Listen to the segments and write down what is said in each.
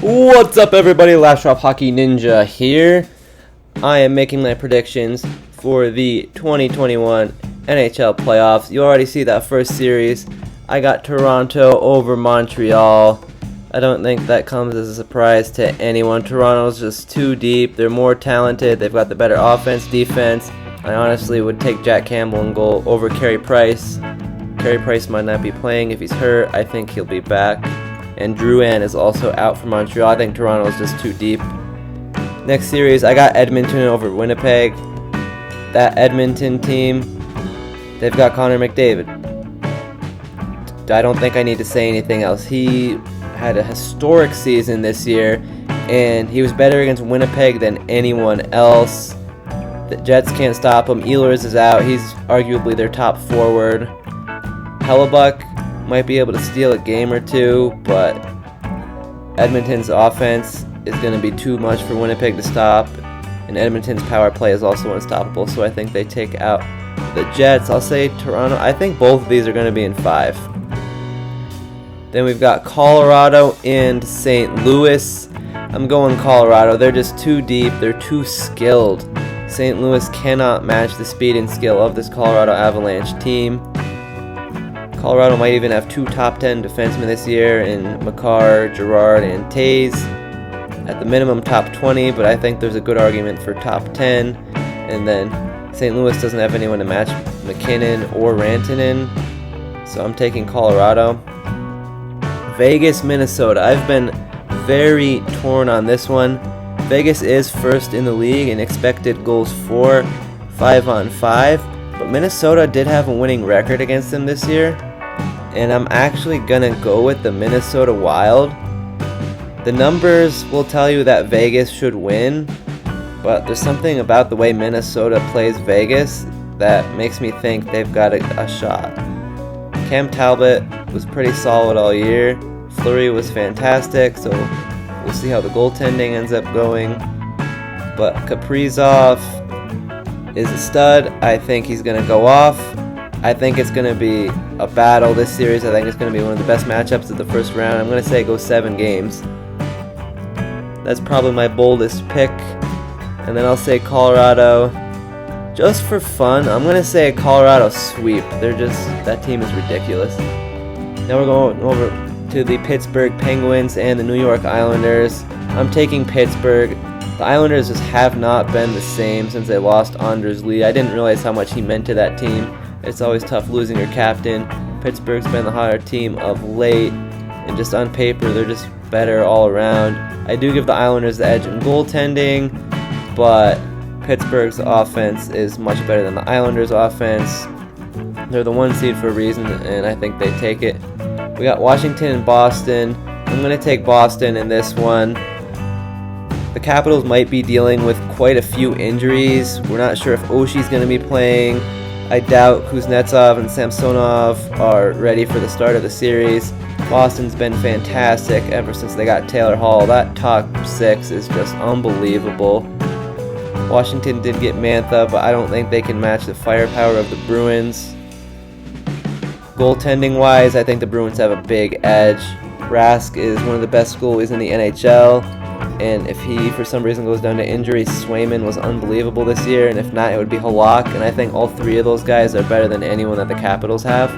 What's up, everybody? Last Drop Hockey Ninja here. I am making my predictions for the 2021 NHL playoffs. You already see that first series. I got Toronto over Montreal. I don't think that comes as a surprise to anyone. Toronto's just too deep. They're more talented. They've got the better offense, defense. I honestly would take Jack Campbell in goal over Carey Price. Carey Price might not be playing if he's hurt. I think he'll be back. And Drouin is also out for Montreal. I think Toronto is just too deep. Next series, I got Edmonton over Winnipeg. That Edmonton team, they've got Connor McDavid. I don't think I need to say anything else. He had a historic season this year, and he was better against Winnipeg than anyone else. The Jets can't stop him. Ehlers is out. He's arguably their top forward. Hellebuck might be able to steal a game or two, but Edmonton's offense is going to be too much for Winnipeg to stop, and Edmonton's power play is also unstoppable, so I think they take out the Jets. I'll say Toronto. I think both of these are going to be in 5. Then we've got Colorado and St. Louis. I'm going Colorado. They're just too deep. They're too skilled. St. Louis cannot match the speed and skill of this Colorado Avalanche team. Colorado might even have 2 top 10 defensemen this year in Makar, Girard, and Taze. At the minimum, top 20, but I think there's a good argument for top 10. And then St. Louis doesn't have anyone to match McKinnon or Rantanen, so I'm taking Colorado. Vegas, Minnesota. I've been very torn on this one. Vegas is first in the league in expected goals for 5-on-5, but Minnesota did have a winning record against them this year. And I'm actually going to go with the Minnesota Wild. The numbers will tell you that Vegas should win, but there's something about the way Minnesota plays Vegas that makes me think they've got a shot. Cam Talbot was pretty solid all year. Fleury was fantastic, so we'll see how the goaltending ends up going. But Kaprizov is a stud. I think he's going to go off. I think it's going to be a battle this series. I think it's going to be one of the best matchups of the first round. I'm going to say go 7 games. That's probably my boldest pick. And then I'll say Colorado. Just for fun, I'm going to say a Colorado sweep. That team is ridiculous. Now we're going over to the Pittsburgh Penguins and the New York Islanders. I'm taking Pittsburgh. The Islanders just have not been the same since they lost Anders Lee. I didn't realize how much he meant to that team. It's always tough losing your captain. Pittsburgh's been the hotter team of late, and just on paper, they're just better all around. I do give the Islanders the edge in goaltending, but Pittsburgh's offense is much better than the Islanders' offense. They're the 1 seed for a reason, and I think they take it. We got Washington and Boston. I'm going to take Boston in this one. The Capitals might be dealing with quite a few injuries. We're not sure if Oshie's going to be playing. I doubt Kuznetsov and Samsonov are ready for the start of the series. Boston's been fantastic ever since they got Taylor Hall. That top 6 is just unbelievable. Washington did get Mantha, but I don't think they can match the firepower of the Bruins. Goaltending-wise, I think the Bruins have a big edge. Rask is one of the best goalies in the NHL, and if he, for some reason, goes down to injury, Swayman was unbelievable this year, and if not, it would be Halak, and I think all 3 of those guys are better than anyone that the Capitals have.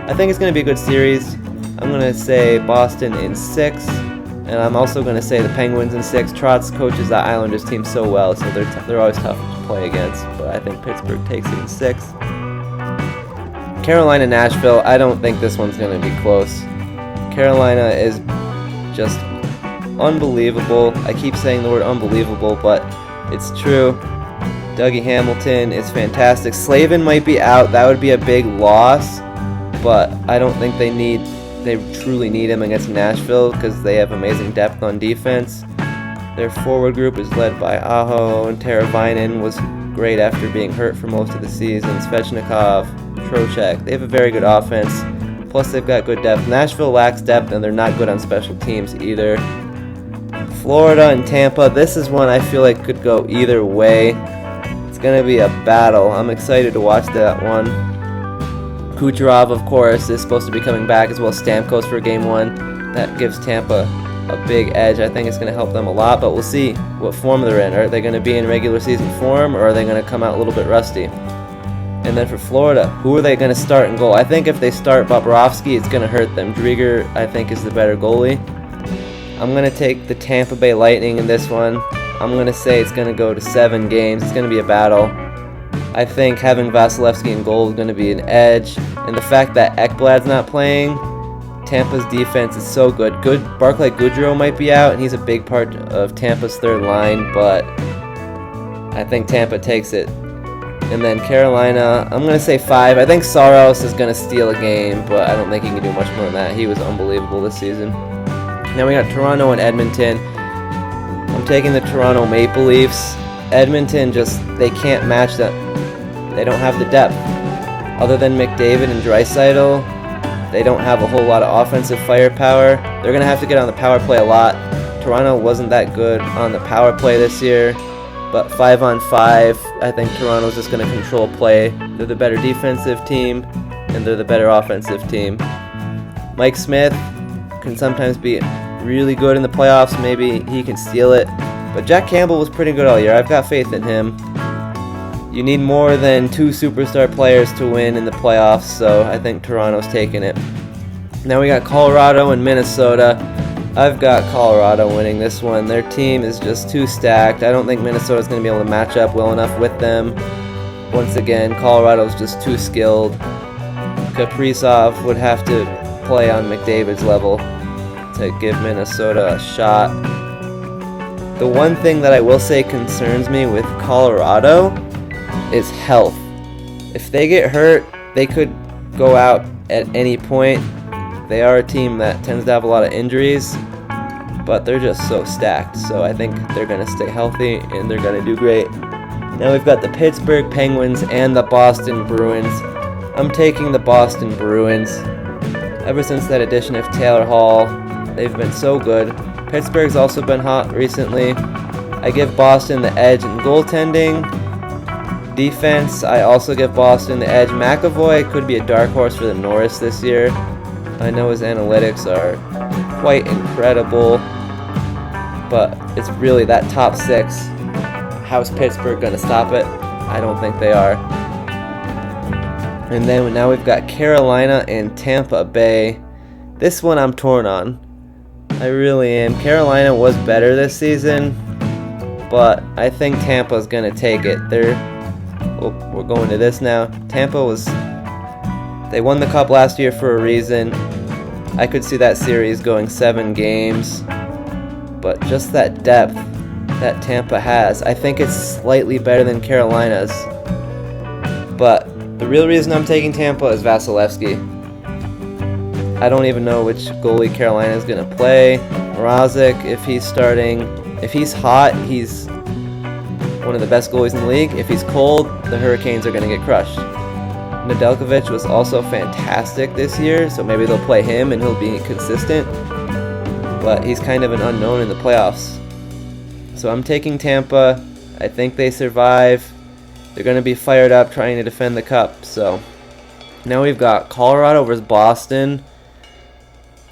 I think it's going to be a good series. I'm going to say Boston in 6, and I'm also going to say the Penguins in 6. Trotz coaches that Islanders team so well, so they're always tough to play against, but I think Pittsburgh takes it in 6. Carolina, Nashville, I don't think this one's going to be close. Carolina is just unbelievable. I keep saying the word unbelievable, but it's true. Dougie Hamilton is fantastic. Slavin might be out. That would be a big loss, but I don't think they truly need him against Nashville because they have amazing depth on defense. Their forward group is led by Aho, and Teravainen was great after being hurt for most of the season. Svechnikov, Trocheck. They have a very good offense. Plus, they've got good depth. Nashville lacks depth, and they're not good on special teams either. Florida and Tampa. This is one I feel like could go either way. It's going to be a battle. I'm excited to watch that one. Kucherov, of course, is supposed to be coming back, as well as Stamkos for Game 1. That gives Tampa a big edge. I think it's going to help them a lot, but we'll see what form they're in. Are they going to be in regular season form, or are they going to come out a little bit rusty? And then for Florida, who are they going to start in goal? I think if they start Bobrovsky, it's going to hurt them. Drieger, I think, is the better goalie. I'm going to take the Tampa Bay Lightning in this one. I'm going to say it's going to go to 7 games. It's going to be a battle. I think having Vasilevsky in goal is going to be an edge. And the fact that Ekblad's not playing, Tampa's defense is so good. Barclay Goodrow might be out, and he's a big part of Tampa's third line, but I think Tampa takes it. And then Carolina, I'm going to say 5. I think Saros is going to steal a game, but I don't think he can do much more than that. He was unbelievable this season. Now we got Toronto and Edmonton. I'm taking the Toronto Maple Leafs. Edmonton they can't match that. They don't have the depth. Other than McDavid and Draisaitl, they don't have a whole lot of offensive firepower. They're going to have to get on the power play a lot. Toronto wasn't that good on the power play this year, but 5-on-5, I think Toronto's just going to control play. They're the better defensive team, and they're the better offensive team. Mike Smith can sometimes be really good in the playoffs. Maybe he can steal it. But Jack Campbell was pretty good all year. I've got faith in him. You need more than 2 superstar players to win in the playoffs, so I think Toronto's taking it. Now we got Colorado and Minnesota. I've got Colorado winning this one. Their team is just too stacked. I don't think Minnesota's going to be able to match up well enough with them. Once again, Colorado's just too skilled. Kaprizov would have to play on McDavid's level to give Minnesota a shot. The one thing that I will say concerns me with Colorado is health. If they get hurt, they could go out at any point. They are a team that tends to have a lot of injuries, but they're just so stacked. So I think they're going to stay healthy and they're going to do great. Now we've got the Pittsburgh Penguins and the Boston Bruins. I'm taking the Boston Bruins. Ever since that addition of Taylor Hall, they've been so good. Pittsburgh's also been hot recently. I give Boston the edge in goaltending. Defense, I also give Boston the edge. McAvoy could be a dark horse for the Norris this year. I know his analytics are quite incredible, but it's really that top 6. How's Pittsburgh going to stop it? I don't think they are. And then now we've got Carolina and Tampa Bay. This one I'm torn on. I really am. Carolina was better this season, but I think Tampa's going to take it. We're going to this now. They won the cup last year for a reason. I could see that series going 7 games, but just that depth that Tampa has, I think it's slightly better than Carolina's. But the real reason I'm taking Tampa is Vasilevsky. I don't even know which goalie Carolina is going to play. Mrazek, if he's starting, if he's hot, he's one of the best goalies in the league. If he's cold, the Hurricanes are going to get crushed. Nedeljkovic was also fantastic this year, so maybe they'll play him and he'll be consistent. But he's kind of an unknown in the playoffs. So I'm taking Tampa. I think they survive. They're going to be fired up trying to defend the cup. So now we've got Colorado versus Boston.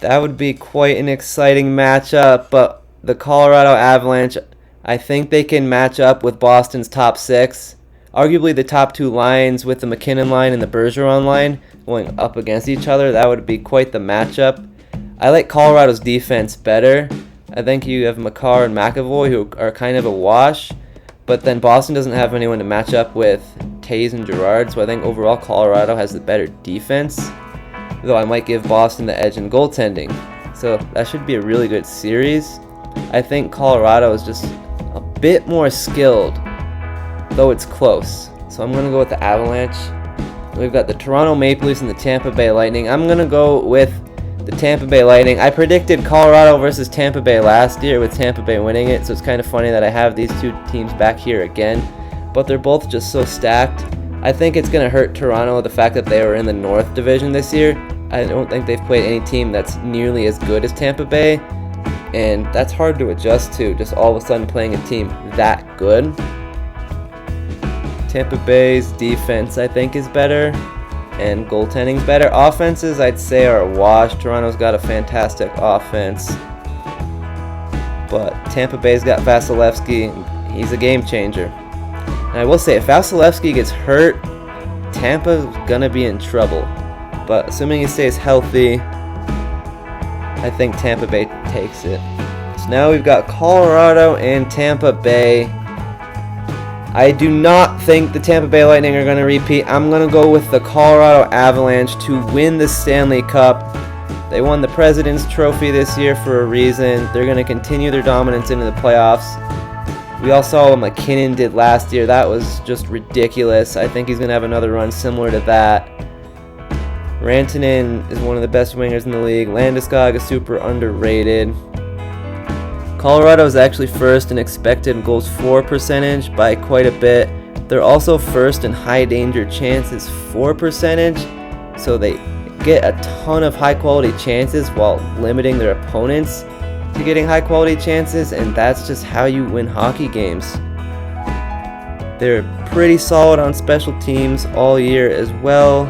That would be quite an exciting matchup, but the Colorado Avalanche, I think they can match up with Boston's top 6. Arguably the top 2 lines with the McKinnon line and the Bergeron line going up against each other. That would be quite the matchup. I like Colorado's defense better. I think you have Makar and McAvoy who are kind of a wash, but then Boston doesn't have anyone to match up with Taves and Girard, so I think overall Colorado has the better defense, though I might give Boston the edge in goaltending. So that should be a really good series. I think Colorado is just a bit more skilled, though it's close. So I'm going to go with the Avalanche. We've got the Toronto Maple Leafs and the Tampa Bay Lightning. I'm going to go with the Tampa Bay Lightning. I predicted Colorado versus Tampa Bay last year with Tampa Bay winning it, so it's kind of funny that I have these 2 teams back here again. But they're both just so stacked. I think it's going to hurt Toronto, the fact that they were in the North Division this year. I don't think they've played any team that's nearly as good as Tampa Bay, and that's hard to adjust to, just all of a sudden playing a team that good. Tampa Bay's defense, I think, is better, and goaltending's better. Offenses, I'd say, are a wash. Toronto's got a fantastic offense. but Tampa Bay's got Vasilevsky. He's a game changer. And I will say, if Vasilevsky gets hurt, Tampa's gonna be in trouble. But assuming he stays healthy, I think Tampa Bay takes it. So now we've got Colorado and Tampa Bay. I do not think the Tampa Bay Lightning are going to repeat. I'm going to go with the Colorado Avalanche to win the Stanley Cup. They won the President's Trophy this year for a reason. They're going to continue their dominance into the playoffs. We all saw what McKinnon did last year. That was just ridiculous. I think he's going to have another run similar to that. Rantanen is one of the best wingers in the league. Landeskog is super underrated. Colorado is actually first in expected goals for percentage by quite a bit. They're also first in high danger chances for percentage, so they get a ton of high quality chances while limiting their opponents to getting high quality chances, and that's just how you win hockey games. They're pretty solid on special teams all year as well.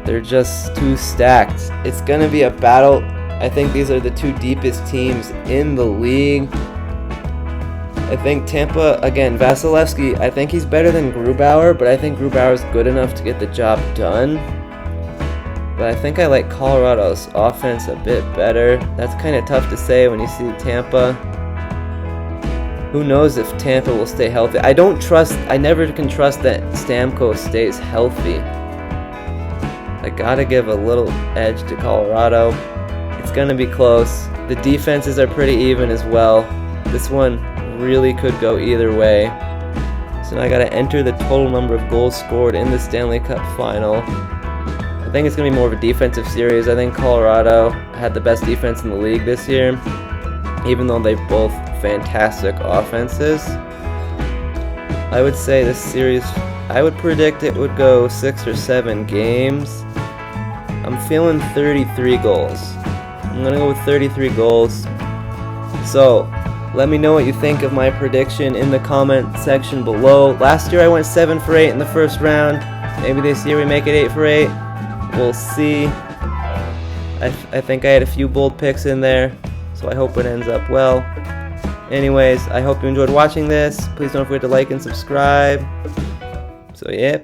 They're just too stacked. It's going to be a battle. I think these are the two deepest teams in the league. I think Tampa, again, Vasilevsky, I think he's better than Grubauer, but I think Grubauer's good enough to get the job done. But I think I like Colorado's offense a bit better. That's kind of tough to say when you see Tampa. Who knows if Tampa will stay healthy. I never can trust that Stamkos stays healthy. I gotta give a little edge to Colorado. It's going to be close. The defenses are pretty even as well. This one really could go either way. So now I got to enter the total number of goals scored in the Stanley Cup final. I think it's going to be more of a defensive series. I think Colorado had the best defense in the league this year, even though they've both fantastic offenses. I would say this series, I would predict it would go 6 or 7 games. I'm feeling 33 goals. I'm going to go with 33 goals. So, let me know what you think of my prediction in the comment section below. Last year I went 7 for 8 in the first round. Maybe this year we make it 8 for 8. We'll see. I think I had a few bold picks in there, so I hope it ends up well. Anyways, I hope you enjoyed watching this. Please don't forget to like and subscribe. So, yeah.